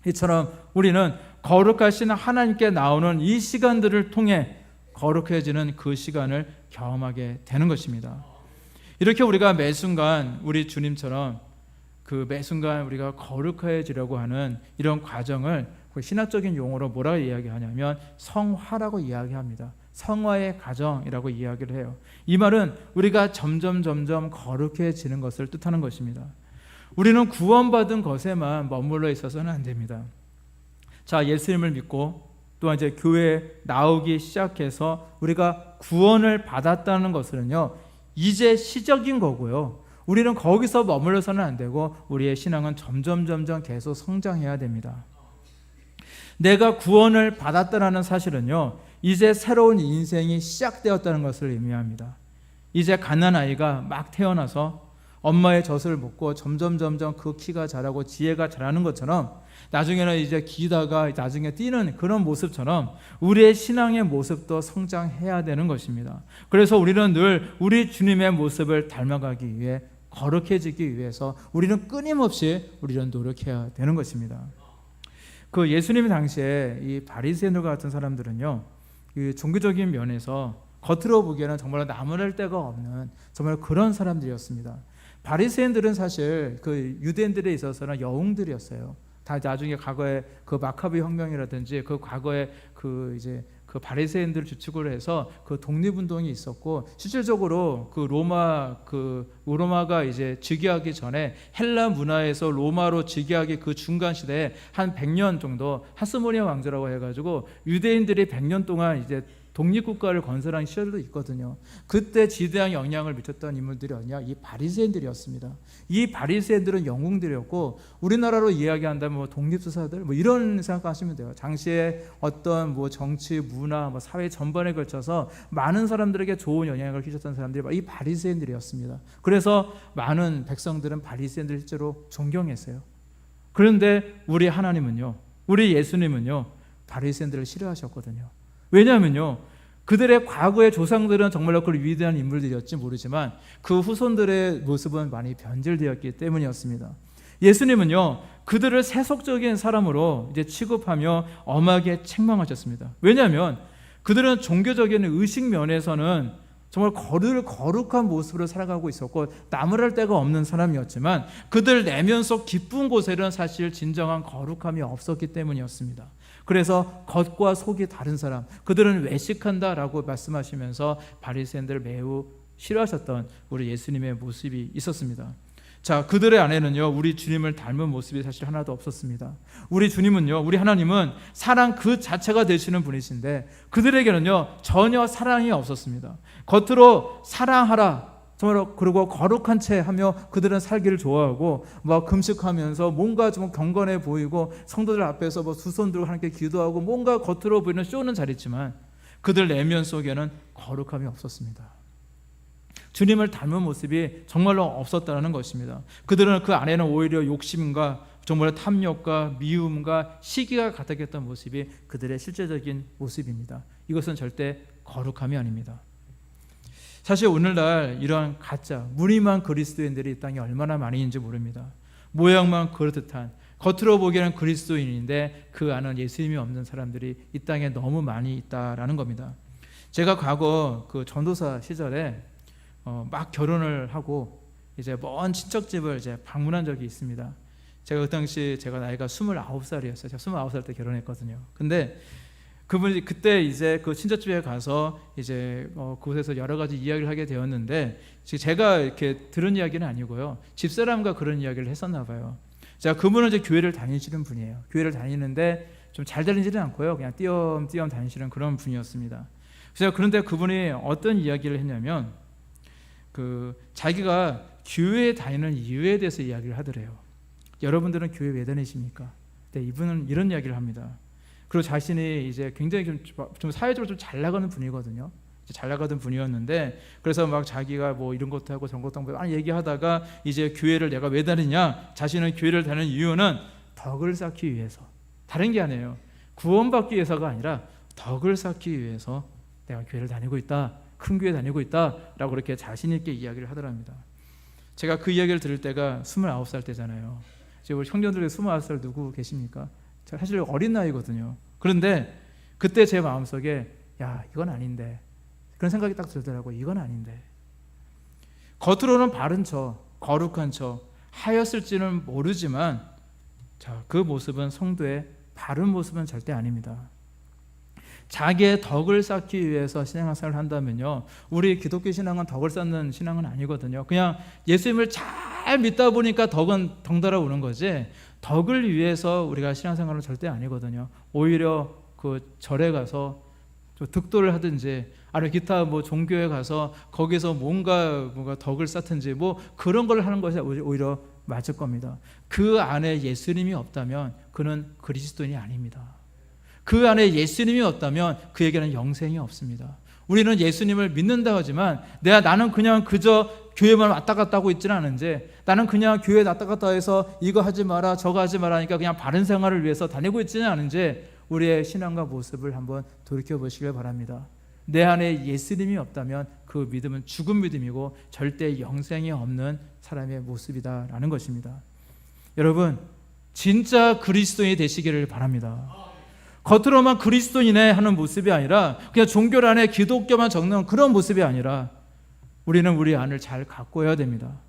이처럼 우리는 거룩하신 하나님께 나오는 이 시간들을 통해 거룩해지는 그 시간을 경험하게 되는 것입니다. 이렇게 우리가 매 순간 우리 주님처럼 그 매 순간 우리가 거룩해지려고 하는 이런 과정을 신학적인 용어로 뭐라고 이야기하냐면 성화라고 이야기합니다. 성화의 과정이라고 이야기를 해요. 이 말은 우리가 점점 거룩해지는 것을 뜻하는 것입니다. 우리는 구원받은 것에만 머물러 있어서는 안 됩니다. 자, 예수님을 믿고 또한 이제 교회에 나오기 시작해서 우리가 구원을 받았다는 것은요, 이제 시작인 거고요. 우리는 거기서 머물러서는 안 되고 우리의 신앙은 점점 계속 성장해야 됩니다. 내가 구원을 받았다는 사실은요, 이제 새로운 인생이 시작되었다는 것을 의미합니다. 이제 갓난아이가 막 태어나서 엄마의 젖을 먹고 점점 그 키가 자라고 지혜가 자라는 것처럼 나중에는 이제 기다가 나중에 뛰는 그런 모습처럼 우리의 신앙의 모습도 성장해야 되는 것입니다. 그래서 우리는 늘 우리 주님의 모습을 닮아가기 위해, 거룩해지기 위해서 우리는 끊임없이 우리는 노력해야 되는 것입니다. 그 예수님 당시에 이 바리새인들 같은 사람들은요, 그 종교적인 면에서 겉으로 보기에는 정말 나무랄 데가 없는 정말 그런 사람들이었습니다. 바리새인들은 사실 그 유대인들에 있어서는 영웅들이었어요. 다 나중에 과거에 그 마카비 혁명이라든지 그 과거에 그 이제 그 바리새인들을 주축으로 해서 그 독립운동이 있었고, 실질적으로 그 로마가 이제 즉위하기 전에 헬라 문화에서 로마로 즉위하기 그 중간 시대에 한 100년 정도 하스모니아 왕조라고 해가지고 유대인들이 100년 동안 이제 독립국가를 건설한 시절도 있거든요. 그때 지대한 영향을 미쳤던 인물들이 어디냐? 이 바리새인들이었습니다. 이 바리새인들은 영웅들이었고, 우리나라로 이야기한다면 뭐 독립투사들 뭐 이런 생각하시면 돼요. 당시에 어떤 뭐 정치, 문화, 뭐 사회 전반에 걸쳐서 많은 사람들에게 좋은 영향을 끼쳤던 사람들이 이 바리새인들이었습니다. 그래서 많은 백성들은 바리새인들 실제로 존경했어요. 그런데 우리 하나님은요, 우리 예수님은요, 바리새인들을 싫어하셨거든요. 왜냐하면요, 그들의 과거의 조상들은 정말로 그 위대한 인물들이었지 모르지만 그 후손들의 모습은 많이 변질되었기 때문이었습니다. 예수님은요, 그들을 세속적인 사람으로 이제 취급하며 엄하게 책망하셨습니다. 왜냐하면 그들은 종교적인 의식 면에서는 정말 거룩한 모습으로 살아가고 있었고 나무랄 데가 없는 사람이었지만 그들 내면 속 깊은 곳에는 사실 진정한 거룩함이 없었기 때문이었습니다. 그래서 겉과 속이 다른 사람, 그들은 외식한다라고 말씀하시면서 바리새인들을 매우 싫어하셨던 우리 예수님의 모습이 있었습니다. 자, 그들의 안에는요, 우리 주님을 닮은 모습이 사실 하나도 없었습니다. 우리 주님은요, 우리 하나님은 사랑 그 자체가 되시는 분이신데 그들에게는요, 전혀 사랑이 없었습니다. 겉으로 사랑하라, 정말 그리고 거룩한 채 하며 그들은 살기를 좋아하고 막 금식하면서 뭔가 좀 경건해 보이고 성도들 앞에서 뭐 두 손 들고 하나님께 기도하고 뭔가 겉으로 보이는 쇼는 잘했지만 그들 내면 속에는 거룩함이 없었습니다. 주님을 닮은 모습이 정말로 없었다는 것입니다. 그들은 그 안에는 오히려 욕심과 정말 탐욕과 미움과 시기가 가득했던 모습이 그들의 실제적인 모습입니다. 이것은 절대 거룩함이 아닙니다. 사실 오늘날 이러한 가짜 무림한 그리스도인들이 이 땅에 얼마나 많이 있는지 모릅니다. 모양만 그렇듯한 겉으로 보기에는 그리스도인인데 그 안은 예수님이 없는 사람들이 이 땅에 너무 많이 있다라는 겁니다. 제가 과거 그 전도사 시절에 막 결혼을 하고 이제 먼 친척집을 이제 방문한 적이 있습니다. 제가 그 당시 제가 나이가 29살이었어요. 제가 29살 때 결혼했거든요. 근데 그분이 그때 이제 그 친척집에 가서 이제 그곳에서 여러 가지 이야기를 하게 되었는데 제가 이렇게 들은 이야기는 아니고요. 집사람과 그런 이야기를 했었나 봐요. 자, 그분은 이제 교회를 다니시는 분이에요. 교회를 다니는데 좀 잘 다니지는 않고요. 그냥 띄엄띄엄 다니시는 그런 분이었습니다. 그런데 그분이 어떤 이야기를 했냐면 자기가 교회에 다니는 이유에 대해서 이야기를 하더래요. 여러분들은 교회 왜 다니십니까? 네, 이분은 이런 이야기를 합니다. 그리고 자신이 이제 굉장히 좀 사회적으로 좀 잘 나가는 분이거든요. 잘 나가던 분이었는데 그래서 막 자기가 뭐 이런 것도 하고 저런 것도 하고 많이 얘기하다가 이제 교회를 내가 왜 다니냐? 자신은 교회를 다니는 이유는 덕을 쌓기 위해서, 다른 게 아니에요. 구원받기 위해서가 아니라 덕을 쌓기 위해서 내가 교회를 다니고 있다, 큰 교회 다니고 있다라고 그렇게 자신 있게 이야기를 하더랍니다. 제가 그 이야기를 들을 때가 29살 때잖아요. 지금 우리 형제들 중에 29살 누구 계십니까? 사실 어린 나이거든요. 그런데 그때 제 마음속에 야, 이건 아닌데, 그런 생각이 딱 들더라고요. 이건 아닌데. 겉으로는 바른 척, 거룩한 척 하였을지는 모르지만 그 모습은 성도의 바른 모습은 절대 아닙니다. 자기의 덕을 쌓기 위해서 신앙생활을 한다면요, 우리 기독교 신앙은 덕을 쌓는 신앙은 아니거든요. 그냥 예수님을 잘 믿다 보니까 덕은 덩달아 오는 거지, 덕을 위해서 우리가 신앙생활은 절대 아니거든요. 오히려 그 절에 가서 득도를 하든지 아니면 기타 뭐 종교에 가서 거기서 뭔가 덕을 쌓든지 뭐 그런 걸 하는 것이 오히려 맞을 겁니다. 그 안에 예수님이 없다면 그는 그리스도인이 아닙니다. 그 안에 예수님이 없다면 그에게는 영생이 없습니다. 우리는 예수님을 믿는다 하지만 나는 그냥 그저 교회만 왔다 갔다 하고 있지는 않은지, 나는 그냥 교회 왔다 갔다 해서 이거 하지 마라 저거 하지 마라 하니까 그냥 바른 생활을 위해서 다니고 있지는 않은지 우리의 신앙과 모습을 한번 돌이켜보시길 바랍니다. 내 안에 예수님이 없다면 그 믿음은 죽은 믿음이고 절대 영생이 없는 사람의 모습이다라는 것입니다. 여러분, 진짜 그리스도인이 되시기를 바랍니다. 겉으로만 그리스도인이네 하는 모습이 아니라 그냥 종교 안에 기독교만 적는 그런 모습이 아니라 우리는 우리 안을 잘 가꿔야 됩니다.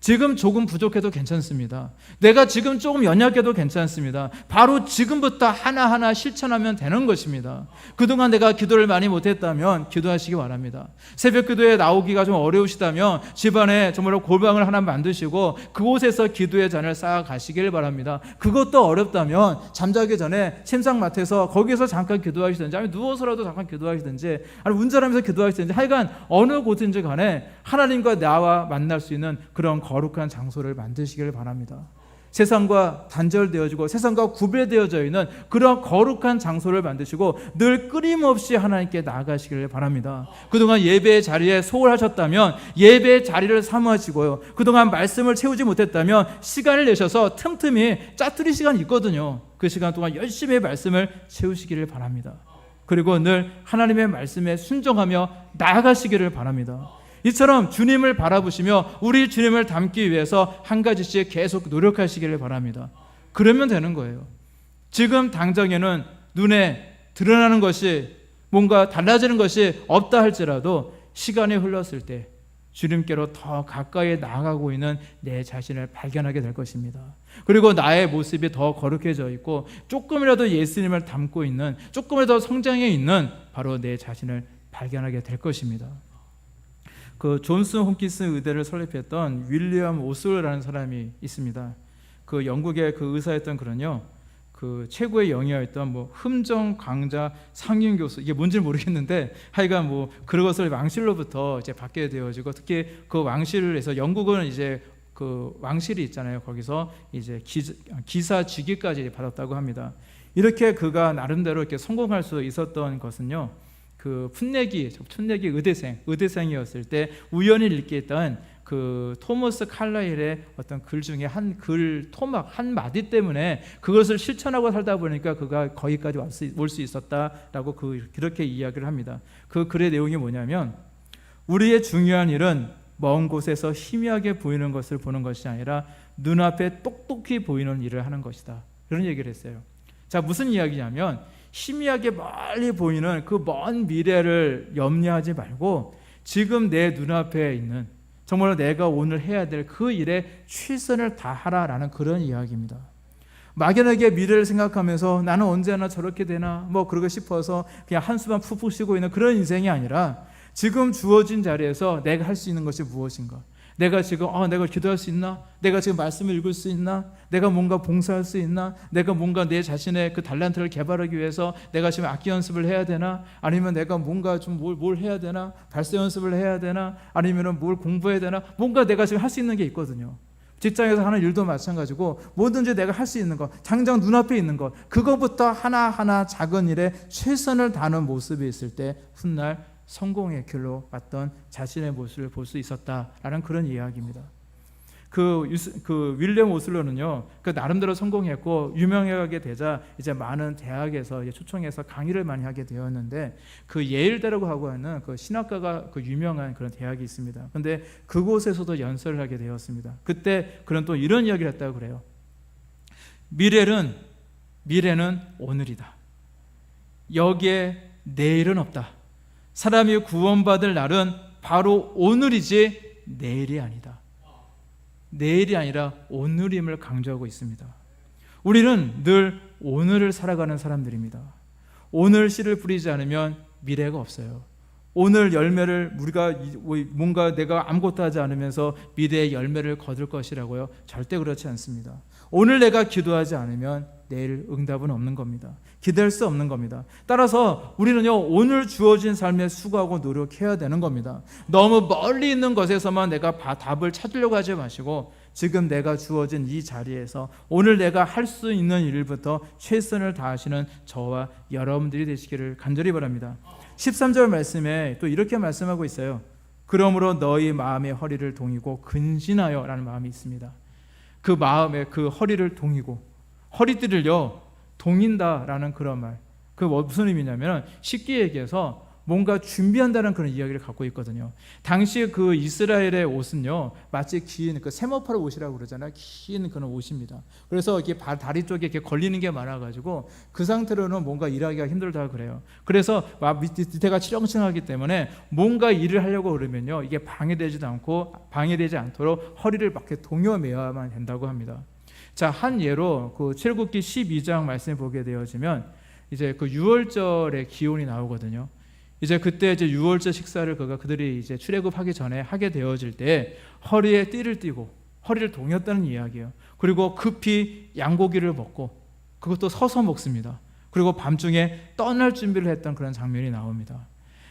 지금 조금 부족해도 괜찮습니다. 내가 지금 조금 연약해도 괜찮습니다. 바로 지금부터 하나하나 실천하면 되는 것입니다. 그동안 내가 기도를 많이 못했다면 기도하시기 바랍니다. 새벽 기도에 나오기가 좀 어려우시다면 집안에 정말로 골방을 하나 만드시고 그곳에서 기도의 잔을 쌓아가시길 바랍니다. 그것도 어렵다면 잠자기 전에 침상맡에서 거기서 잠깐 기도하시든지, 아니면 누워서라도 잠깐 기도하시든지, 아니면 운전하면서 기도하시든지, 하여간 어느 곳인지 간에 하나님과 나와 만날 수 있는 그런 거룩한 장소를 만드시길 바랍니다. 세상과 단절되어지고 세상과 구별되어져 있는 그런 거룩한 장소를 만드시고 늘 끊임없이 하나님께 나아가시길 바랍니다. 그동안 예배의 자리에 소홀하셨다면 예배의 자리를 사모하시고요, 그동안 말씀을 채우지 못했다면 시간을 내셔서 틈틈이 짜투리 시간이 있거든요. 그 시간 동안 열심히 말씀을 채우시기를 바랍니다. 그리고 늘 하나님의 말씀에 순종하며 나아가시기를 바랍니다. 이처럼 주님을 바라보시며 우리 주님을 닮기 위해서 한 가지씩 계속 노력하시기를 바랍니다. 그러면 되는 거예요. 지금 당장에는 눈에 드러나는 것이, 뭔가 달라지는 것이 없다 할지라도 시간이 흘렀을 때 주님께로 더 가까이 나아가고 있는 내 자신을 발견하게 될 것입니다. 그리고 나의 모습이 더 거룩해져 있고 조금이라도 예수님을 닮고 있는, 조금이라도 성장해 있는 바로 내 자신을 발견하게 될 것입니다. 그 존스 홈키스 의대를 설립했던 윌리엄 오슬라는 사람이 있습니다. 그 영국의 그 의사였던 그런요, 그 최고의 영예였던 뭐 흠정 강자 상임 교수, 이게 뭔지 모르겠는데 하여간 뭐 그것을 왕실로부터 이제 받게 되어지고, 특히 그 왕실에서 영국은 이제 그 왕실이 있잖아요. 거기서 이제 기사 직위까지 받았다고 합니다. 이렇게 그가 나름대로 이렇게 성공할 수 있었던 것은요, 그 풋내기 의대생이었을 때 우연히 읽게 했던 그 토머스 칼라일의 어떤 글 중에 한 글 토막 한 마디 때문에 그것을 실천하고 살다 보니까 그가 거기까지 올 수 있었다라고 그렇게 이야기를 합니다. 그 글의 내용이 뭐냐면, 우리의 중요한 일은 먼 곳에서 희미하게 보이는 것을 보는 것이 아니라 눈앞에 똑똑히 보이는 일을 하는 것이다. 그런 얘기를 했어요. 자, 무슨 이야기냐면, 희미하게 멀리 보이는 그 먼 미래를 염려하지 말고 지금 내 눈앞에 있는, 정말로 내가 오늘 해야 될 그 일에 최선을 다하라라는 그런 이야기입니다. 막연하게 미래를 생각하면서 나는 언제나 저렇게 되나 뭐 그러고 싶어서 그냥 한숨만 푹푹 쉬고 있는 그런 인생이 아니라, 지금 주어진 자리에서 내가 할 수 있는 것이 무엇인가, 내가 지금 내가 기도할 수 있나? 내가 지금 말씀을 읽을 수 있나? 내가 뭔가 봉사할 수 있나? 내가 뭔가 내 자신의 그 달란트를 개발하기 위해서 내가 지금 악기 연습을 해야 되나? 아니면 내가 뭔가 좀 뭘 해야 되나? 발세 연습을 해야 되나? 아니면 뭘 공부해야 되나? 뭔가 내가 지금 할 수 있는 게 있거든요. 직장에서 하는 일도 마찬가지고 뭐든지 내가 할 수 있는 것, 당장 눈앞에 있는 것, 그거부터 하나하나 작은 일에 최선을 다하는 모습이 있을 때 훗날 성공의 길로 왔던 자신의 모습을 볼 수 있었다라는 그런 이야기입니다. 그 윌리엄 오슬러는요, 그 나름대로 성공했고 유명하게 되자 이제 많은 대학에서 이제 초청해서 강의를 많이 하게 되었는데, 그 예일대라고 하고 하는 그 신학과가 그 유명한 그런 대학이 있습니다. 그런데 그곳에서도 연설을 하게 되었습니다. 그때 그런 또 이런 이야기를 했다고 그래요. 미래는 오늘이다. 여기에 내일은 없다. 사람이 구원받을 날은 바로 오늘이지 내일이 아니다. 내일이 아니라 오늘임을 강조하고 있습니다. 우리는 늘 오늘을 살아가는 사람들입니다. 오늘 씨를 뿌리지 않으면 미래가 없어요. 오늘 열매를 우리가 뭔가 내가 아무것도 하지 않으면서 미래의 열매를 거둘 것이라고요? 절대 그렇지 않습니다. 오늘 내가 기도하지 않으면 내일 응답은 없는 겁니다. 기대할 수 없는 겁니다. 따라서 우리는요, 오늘 주어진 삶에 수고하고 노력해야 되는 겁니다. 너무 멀리 있는 것에서만 내가 답을 찾으려고 하지 마시고, 지금 내가 주어진 이 자리에서 오늘 내가 할 수 있는 일부터 최선을 다하시는 저와 여러분들이 되시기를 간절히 바랍니다. 13절 말씀에 또 이렇게 말씀하고 있어요. 그러므로 너희 마음의 허리를 동이고 근신하여 라는 마음이 있습니다. 그 마음의 그 허리를 동이고, 허리띠를요 동인다라는 그런 말, 그 무슨 의미냐면 쉽게 얘기해서 뭔가 준비한다는 그런 이야기를 갖고 있거든요. 당시 그 이스라엘의 옷은요, 마치 긴 그 세모팔 옷이라고 그러잖아요. 긴 그런 옷입니다. 그래서 이게 다리 쪽에 이렇게 걸리는 게 많아가지고 그 상태로는 뭔가 일하기가 힘들다 그래요. 그래서 밑에가 치렁치렁하기 때문에 뭔가 일을 하려고 그러면요, 이게 방해되지 않도록 허리를 막 이렇게 동여매야만 된다고 합니다. 자, 한 예로 그 출애굽기 12장 말씀을 보게 되어지면 이제 그 유월절의 기온이 나오거든요. 이제 그때 이제 유월절 식사를 그들이 이제 출애굽하기 전에 하게 되어질 때 허리에 띠를 띠고 허리를 동였다는 이야기예요. 그리고 급히 양고기를 먹고 그것도 서서 먹습니다. 그리고 밤중에 떠날 준비를 했던 그런 장면이 나옵니다.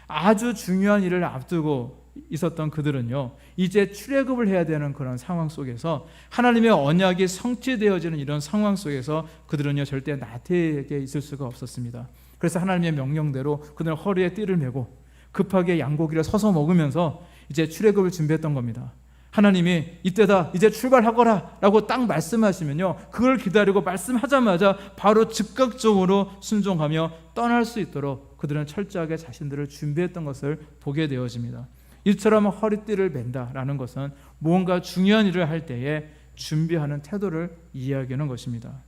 아주 중요한 일을 앞두고 있었던 그들은요, 이제 출애굽을 해야 되는 그런 상황 속에서 하나님의 언약이 성취되어지는 이런 상황 속에서 그들은요 절대 나태하게 있을 수가 없었습니다. 그래서 하나님의 명령대로 그들은 허리에 띠를 메고 급하게 양고기를 서서 먹으면서 이제 출애굽을 준비했던 겁니다. 하나님이 이때다, 이제 출발하거라 라고 딱 말씀하시면요, 그걸 기다리고 말씀하자마자 바로 즉각적으로 순종하며 떠날 수 있도록 그들은 철저하게 자신들을 준비했던 것을 보게 되어집니다. 이처럼 허리띠를 맨다라는 것은 무언가 중요한 일을 할 때에 준비하는 태도를 이야기하는 것입니다.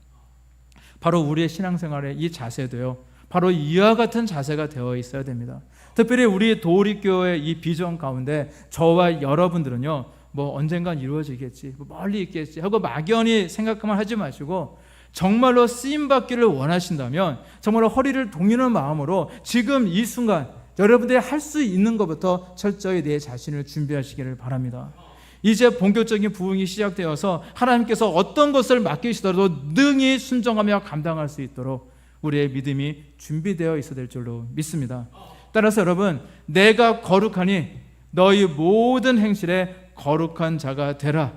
바로 우리의 신앙생활의 이 자세도요, 바로 이와 같은 자세가 되어 있어야 됩니다. 특별히 우리 도우리교회 이 비전 가운데 저와 여러분들은요, 뭐 언젠간 이루어지겠지, 멀리 있겠지 하고 막연히 생각만 하지 마시고 정말로 쓰임받기를 원하신다면 정말로 허리를 동이는 마음으로 지금 이 순간 여러분들이 할 수 있는 것부터 철저히 내 자신을 준비하시기를 바랍니다. 이제 본격적인 부흥이 시작되어서 하나님께서 어떤 것을 맡기시더라도 능히 순종하며 감당할 수 있도록 우리의 믿음이 준비되어 있어야 될 줄로 믿습니다. 따라서 여러분, 내가 거룩하니 너희 모든 행실에 거룩한 자가 되라.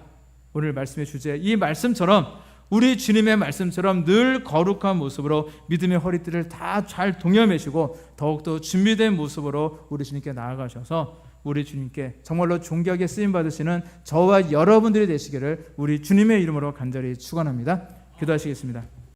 오늘 말씀의 주제, 이 말씀처럼 우리 주님의 말씀처럼 늘 거룩한 모습으로 믿음의 허리띠를 다 잘 동여매시고 더욱더 준비된 모습으로 우리 주님께 나아가셔서 우리 주님께 정말로 존귀하게 쓰임받으시는 저와 여러분들이 되시기를 우리 주님의 이름으로 간절히 축원합니다. 기도하시겠습니다.